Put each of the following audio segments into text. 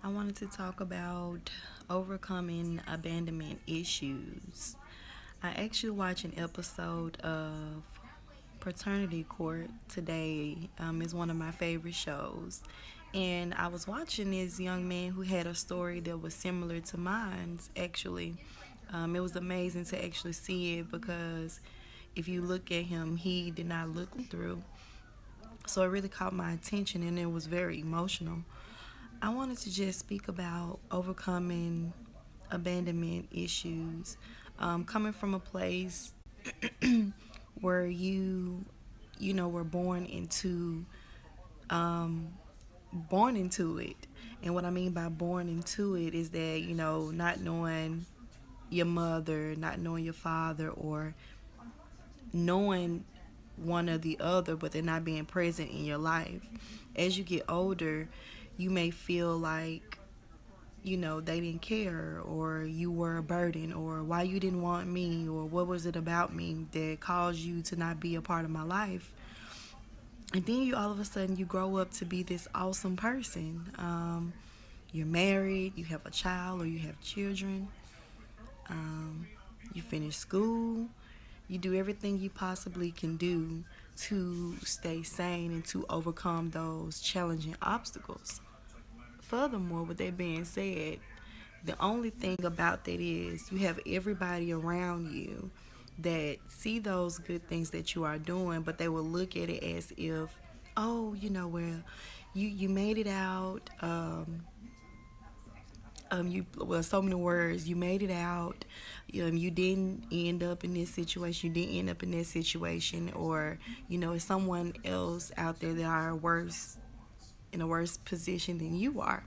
I wanted to talk about overcoming abandonment issues. I actually watched an episode of Paternity Court today. It's one of my favorite shows. And I was watching this young man who had a story that was similar to mine's, actually. It was amazing to actually see it because if you look at him, he did not look through. So it really caught my attention and it was very emotional. I wanted to just speak about overcoming abandonment issues, coming from a place where were born into it. And what I mean by born into it is that not knowing your mother, not knowing your father, or knowing one or the other, but they're not being present in your life. As you get older, you may feel like they didn't care, or you were a burden, or why you didn't want me, or what was it about me that caused you to not be a part of my life. And then you all of a sudden you grow up to be this awesome person. You're married, you have a child, or you have children. Um, you finish school. You do everything you possibly can do to stay sane and to overcome those challenging obstacles. Furthermore, with that being said, the only thing about that is you have everybody around you that see those good things that you are doing, but they will look at it as if, oh, well, you made it out. So many words. You made it out. You didn't end up in this situation. You didn't end up in that situation, or it's someone else out there that are worse in a worse position than you are.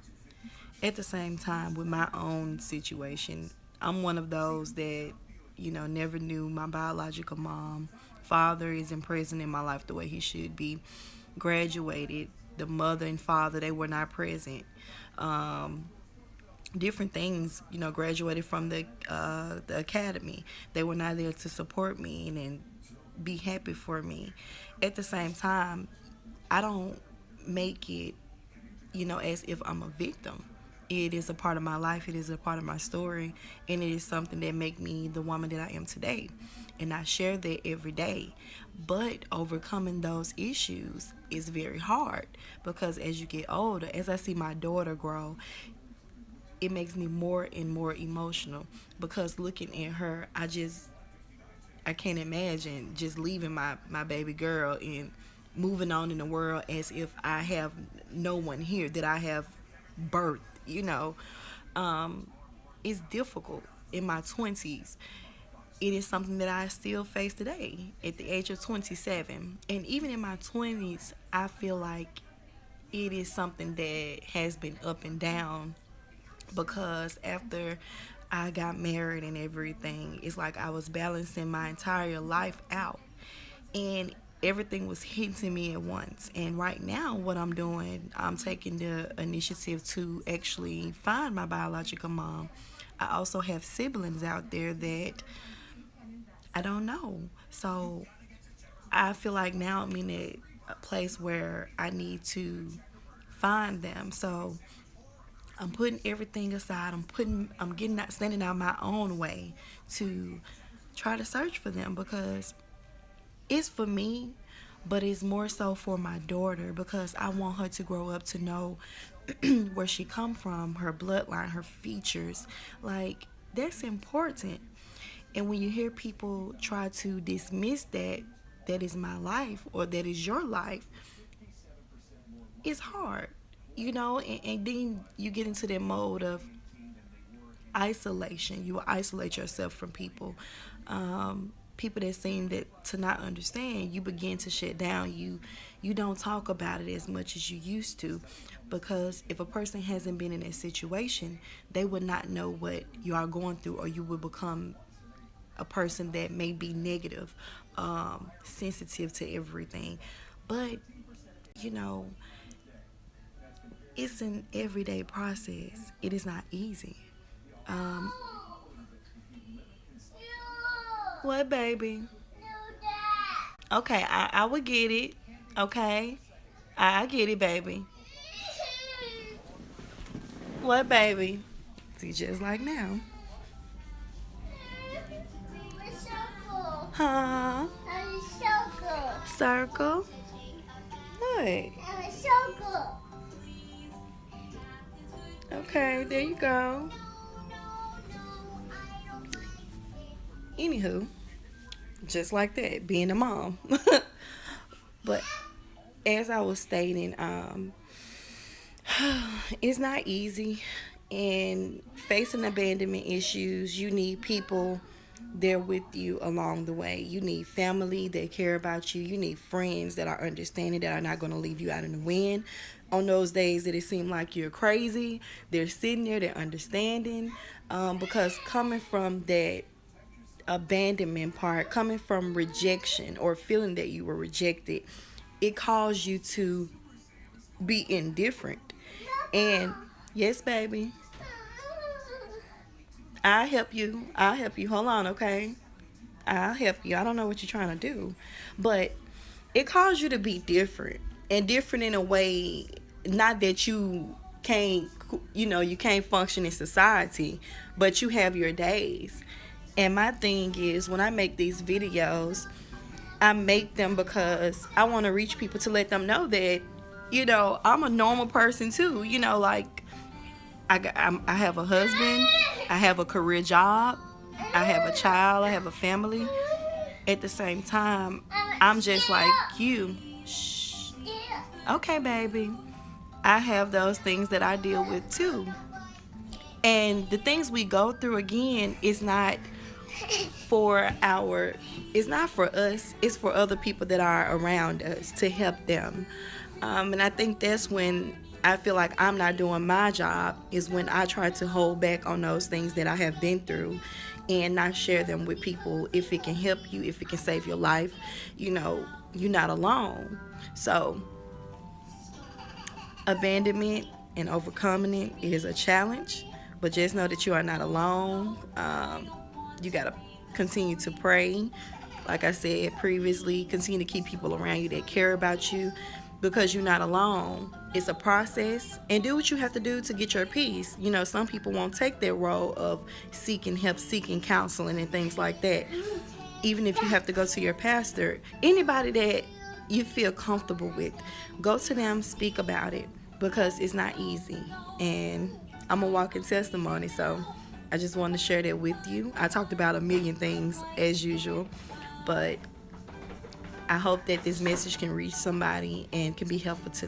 At the same time, with my own situation, I'm one of those that never knew my biological mom. Father isn't present in my life the way he should be. Graduated, the mother and father, they were not present. Um, Different things, graduated from the academy. They were not there to support me and be happy for me. At the same time, I don't make it as if I'm a victim. It is a part of my life. It is a part of my story, and it is something that make me the woman that I am today. And I share that every day. But overcoming those issues is very hard because as you get older, as I see my daughter grow, it makes me more and more emotional because looking at her, I can't imagine just leaving my baby girl and moving on in the world as if I have no one here that I have birthed, Um, it's difficult in my 20s. It is something that I still face today at the age of 27. And even in my 20s, I feel like it is something that has been up and down because after I got married and everything, it's like I was balancing my entire life out. And everything was hitting to me at once. And right now, what I'm doing, I'm taking the initiative to actually find my biological mom. I also have siblings out there that I don't know. So I feel like now I'm in a place where I need to find them. So I'm putting everything aside. I'm getting out, standing out my own way to try to search for them because it's for me, but it's more so for my daughter because I want her to grow up to know where she come from, her bloodline, her features. Like that's important. And when you hear people try to dismiss that is my life or that is your life, it's hard, and then you get into that mode of isolation. You will isolate yourself from people. People that seem to not understand, you begin to shut down. You don't talk about it as much as you used to because if a person hasn't been in a situation, they would not know what you are going through, or you will become a person that may be negative, sensitive to everything. But you know, it's an everyday process. It is not easy. Um, what, baby? Okay, I will get it. Okay, I get it, baby. What, baby? See, just like now. Circle. Huh? Circle. Circle. What? Circle. Okay, there you go. Anywho, just like that, being a mom. But as I was stating, it's not easy. And facing abandonment issues, you need people there with you along the way. You need family that care about you. You need friends that are understanding, that are not going to leave you out in the wind. On those days that it seems like you're crazy, they're sitting there, they're understanding. Because coming from that abandonment part, coming from rejection or feeling that you were rejected, it caused you to be indifferent. And yes, baby, I'll help you. I'll help you. Hold on, okay? I'll help you. I don't know what you're trying to do, but it caused you to be different, and different in a way, not that you can't, you can't function in society, but you have your days. And my thing is, when I make these videos, I make them because I want to reach people, to let them know that, I'm a normal person too. Like I have a husband, I have a career job, I have a child, I have a family. At the same time, I'm just like you. Shh. Okay, baby. I have those things that I deal with too. And the things we go through, again, is not for it's not for us, it's for other people that are around us, to help them. And I think that's when I feel like I'm not doing my job, is when I try to hold back on those things that I have been through and not share them with people. If it can help you, if it can save your life, you're not alone. So abandonment and overcoming it is a challenge, but just know that you are not alone. You got to continue to pray. Like I said previously, continue to keep people around you that care about you, because you're not alone. It's a process, and do what you have to do to get your peace. Some people won't take their role of seeking help, seeking counseling, and things like that. Even if you have to go to your pastor, anybody that you feel comfortable with, go to them, speak about it, because it's not easy. And I'm a walking testimony, so I just wanted to share that with you. I talked about a million things as usual, but I hope that this message can reach somebody and can be helpful to